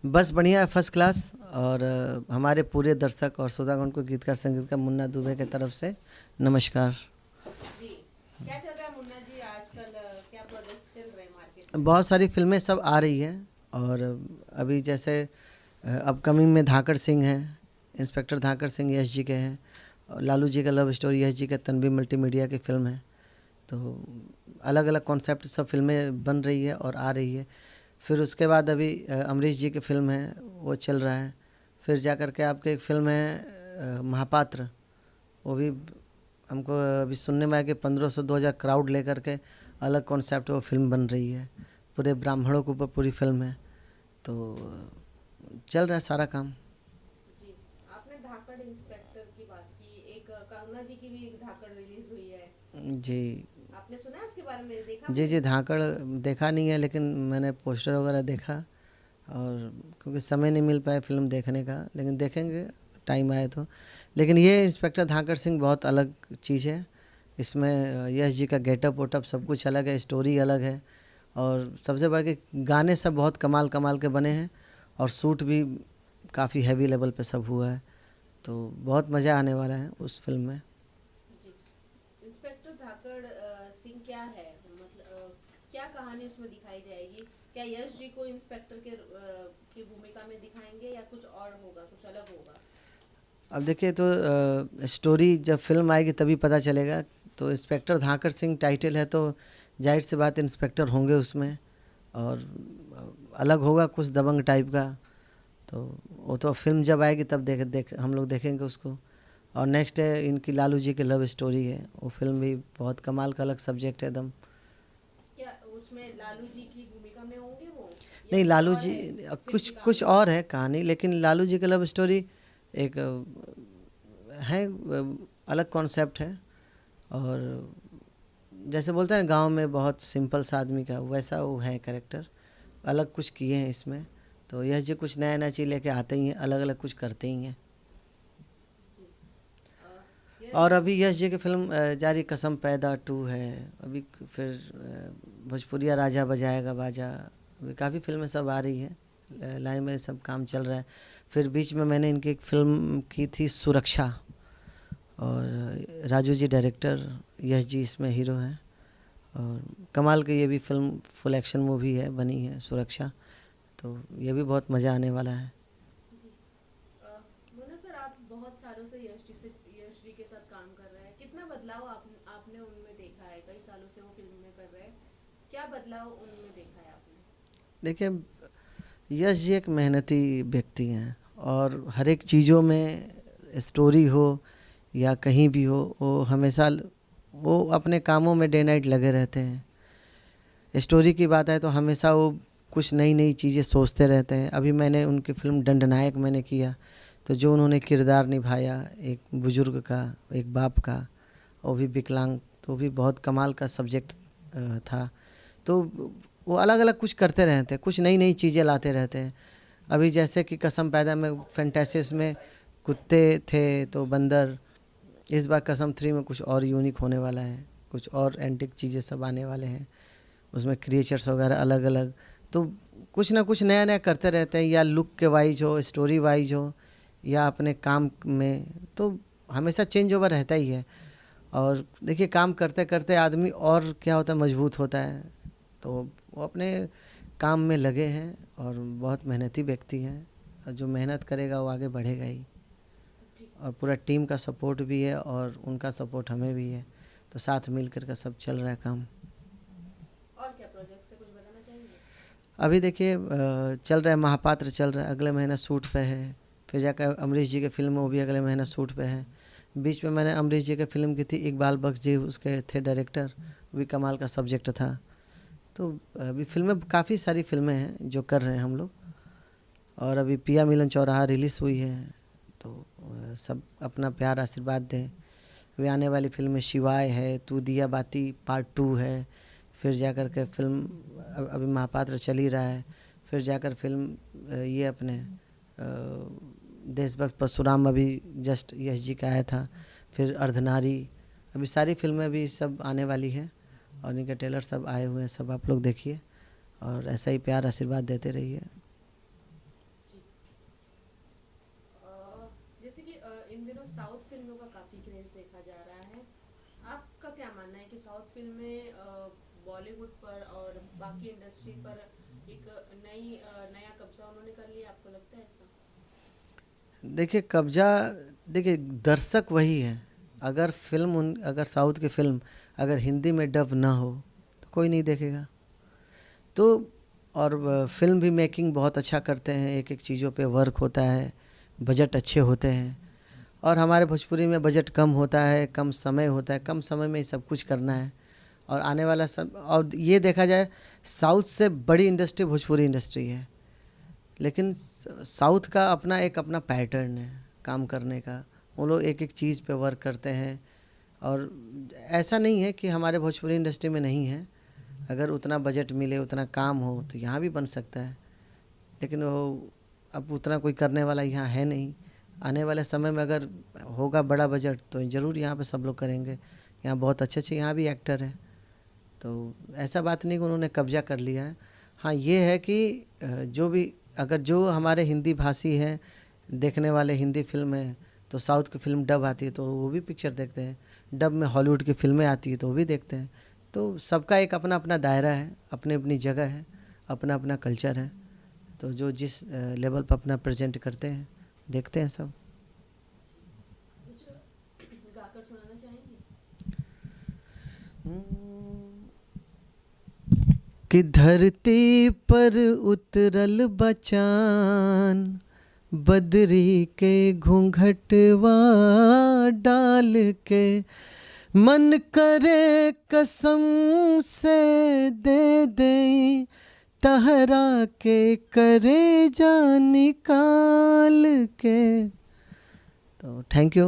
बस बढ़िया है, फर्स्ट क्लास। और हमारे पूरे दर्शक और श्रोतागण को गीतकार संगीतकार मुन्ना दुबे की तरफ से नमस्कार। जी। क्या चल रहा है मुन्ना जी आजकल? क्या प्रोजेक्ट्स चल रहे हैं मार्केट में? बहुत सारी फिल्में सब आ रही हैं। और अभी जैसे अपकमिंग में धाकड़ सिंह हैं, इंस्पेक्टर धाकड़ सिंह यश जी के हैं, और लालू जी का लव स्टोरी यश जी का तन्वी मल्टीमीडिया की फ़िल्म है। तो अलग अलग कॉन्सेप्ट सब फिल्में बन रही है और आ रही है। फिर उसके बाद अभी अमरीश जी की फ़िल्म है, वो चल रहा है। फिर जा कर के आपके एक फ़िल्म है महापात्र, वो भी हमको अभी सुनने में आया कि 1500-2000 क्राउड लेकर के अलग कॉन्सेप्ट वो फिल्म बन रही है। पूरे ब्राह्मणों के ऊपर पूरी फिल्म है। तो चल रहा है सारा काम। जी। आपने धाकड़ इंस्पेक्टर की बात की, एक करुणा जी की भी एक धाकड़ रिलीज हुई है। जी आपने सुना है उसके बारे में? देखा जी आपने? जी, धाकड़ देखा नहीं है, लेकिन मैंने पोस्टर वगैरह देखा। और क्योंकि समय नहीं मिल पाया फिल्म देखने का, लेकिन देखेंगे टाइम आए तो। लेकिन ये इंस्पेक्टर धाकड़ सिंह बहुत अलग चीज़ है। इसमें यश जी का गेटअप वेटअप सब कुछ अलग है, स्टोरी अलग है। और सबसे बड़ा कि गाने सब बहुत कमाल कमाल के बने हैं, और शूट भी काफ़ी हैवी लेवल पे सब हुआ है। तो बहुत मज़ा आने वाला है उस फिल्म में। जी। इंस्पेक्टर धाकड़ सिंह क्या है, मतलब क्या कहानी उसमें दिखाई जाएगी? क्या यश जी को इंस्पेक्टर के की भूमिका में दिखाएंगे या कुछ और होगा, कुछ अलग होगा? अब देखिए, तो स्टोरी जब फिल्म आएगी तभी पता चलेगा। तो इंस्पेक्टर धाकड़ सिंह टाइटल है, तो जाहिर सी बात इंस्पेक्टर होंगे उसमें। और अलग होगा कुछ दबंग टाइप का। तो वो तो फिल्म जब आएगी तब देख हम लोग देखेंगे उसको। और नेक्स्ट है इनकी लालू जी की लव स्टोरी है, वो फिल्म भी बहुत कमाल का अलग सब्जेक्ट है एकदम। क्या उसमें लालू जी की भूमिका में होंगे वो, या नहीं, कुछ लालू और जी है? फिल्म कुछ की कुछ कहानी? और है कहानी, लेकिन लालू जी की लव स्टोरी एक है, अलग कॉन्सेप्ट है। और जैसे बोलते हैं गांव में बहुत सिंपल सा आदमी का, वैसा वो है कैरेक्टर। अलग कुछ किए हैं इसमें। तो यह जी कुछ नया नया चीज़ लेके आते ही हैं, अलग अलग कुछ करते ही हैं। जी। यश और जी। अभी यश जी की फिल्म जारी कसम पैदा 2 है। अभी फिर भोजपुरिया राजा बजाएगा बाजा। अभी काफ़ी फिल्में सब आ रही हैं, लाइन में सब काम चल रहा है। फिर बीच में मैंने इनकी एक फ़िल्म की थी सुरक्षा, और राजू जी डायरेक्टर, यश जी इसमें हीरो हैं। और कमाल की ये भी फिल्म फुल एक्शन मूवी है, बनी है सुरक्षा। तो ये भी बहुत मज़ा आने वाला है। जी। मोना सर, आप बहुत सालों से यश जी के साथ काम कर रहे हैं। कितना बदलाव आपने उनमें देखा है? कई सालों से वो फिल्म में कर रहे हैं। क्या बदलाव उनमें देखा है आपने? देखिए, यश जी एक मेहनती व्यक्ति हैं, और हर एक चीज़ों में स्टोरी हो या कहीं भी हो, वो हमेशा वो अपने कामों में डे नाइट लगे रहते हैं। स्टोरी की बात है तो हमेशा वो कुछ नई नई चीज़ें सोचते रहते हैं। अभी मैंने उनकी फ़िल्म दंडनायक मैंने किया, तो जो उन्होंने किरदार निभाया एक बुज़ुर्ग का, एक बाप का, वो भी विकलांग, तो भी बहुत कमाल का सब्जेक्ट था। तो वो अलग अलग कुछ करते रहते हैं, कुछ नई नई चीज़ें लाते रहते हैं। अभी जैसे कि कसम पैदा में फैंटासिस में कुत्ते थे तो बंदर, इस बार कसम 3 में कुछ और यूनिक होने वाला है, कुछ और एंटिक चीज़ें सब आने वाले हैं उसमें, क्रिएचर्स वगैरह अलग अलग। तो कुछ ना कुछ नया नया करते रहते हैं, या लुक के वाइज हो, स्टोरी वाइज हो, या अपने काम में। तो हमेशा चेंज ओवर रहता ही है। और देखिए, काम करते करते आदमी और क्या होता है, मजबूत होता है। तो वो अपने काम में लगे हैं, और बहुत मेहनती व्यक्ति हैं। और जो मेहनत करेगा वो आगे बढ़ेगा ही। जी। और पूरा टीम का सपोर्ट भी है, और उनका सपोर्ट हमें भी है। तो साथ मिलकर का सब चल रहा है काम। और क्या प्रोजेक्ट से कुछ बताना चाहेंगे? अभी देखिए, चल रहा है महापात्र, चल रहा है, अगले महीना शूट पे है। फिर जाकर अमरीश जी की फिल्म, वो भी अगले महीना शूट पे है। बीच में मैंने अमरीश जी की फिल्म की थी, इकबाल बख्श जी उसके थे डायरेक्टर, वो भी कमाल का सब्जेक्ट था। तो अभी फिल्में, काफ़ी सारी फिल्में हैं जो कर रहे हैं हम लोग। और अभी पिया मिलन चौराहा रिलीज़ हुई है। तो सब अपना प्यार आशीर्वाद दें। अभी आने वाली फिल्म में शिवाय है, तू दिया बाती पार्ट 2 है। फिर जाकर के फिल्म अभी महापात्र चल ही रहा है। फिर जाकर फिल्म ये अपने देशभक्त परशुराम अभी जस्ट यश जी का आया था। फिर अर्धनारी, अभी सारी फिल्में भी सब आने वाली हैं। और इनके ट्रेलर सब आए हुए हैं, सब आप लोग देखिए, और ऐसा ही प्यार आशीर्वाद देते रहिए। साउथ फिल्मों का काफ़ी क्रेज देखा जा रहा है। आपका क्या मानना है कि साउथ फिल्में बॉलीवुड पर और बाकी इंडस्ट्री पर एक नया कब्जा उन्होंने कर लिया, आपको लगता है ऐसा? देखिए कब्जा, देखिए दर्शक वही है। अगर अगर साउथ की फिल्म अगर हिंदी में डब ना हो तो कोई नहीं देखेगा। तो और फिल्म भी मेकिंग बहुत अच्छा करते हैं, एक एक चीज़ों पे वर्क होता है, बजट अच्छे होते हैं। और हमारे भोजपुरी में बजट कम होता है, कम समय होता है, कम समय में ही सब कुछ करना है। और आने वाला सब, और ये देखा जाए साउथ से बड़ी इंडस्ट्री भोजपुरी इंडस्ट्री है, लेकिन साउथ का अपना पैटर्न है काम करने का। वो लोग एक एक चीज़ पे वर्क करते हैं। और ऐसा नहीं है कि हमारे भोजपुरी इंडस्ट्री में नहीं है। अगर उतना बजट मिले, उतना काम हो तो यहाँ भी बन सकता है, लेकिन वो अब उतना कोई करने वाला यहाँ है नहीं। आने वाले समय में अगर होगा बड़ा बजट तो ज़रूर यहाँ पे सब लोग करेंगे। यहाँ बहुत अच्छे अच्छे यहाँ भी एक्टर हैं, तो ऐसा बात नहीं कि उन्होंने कब्जा कर लिया है। हाँ ये है कि जो हमारे हिंदी भाषी हैं, देखने वाले हिंदी फिल्म हैं, तो साउथ की फिल्म डब आती है तो वो भी पिक्चर देखते हैं। डब में हॉलीवुड की फिल्में आती है तो वो भी देखते हैं। तो सबका एक अपना अपना दायरा है, अपनी अपनी जगह है, अपना अपना कल्चर है। तो जो जिस लेवल पर अपना प्रेजेंट करते हैं, देखते हैं सब। कुछ गाकर सुनाना चाहेंगे? कि धरती पर उतरल बचान, बदरी के घूंघटवा डाल के, मन करे कसम से दे तहरा के करे जा निकाल के। तो थैंक यू।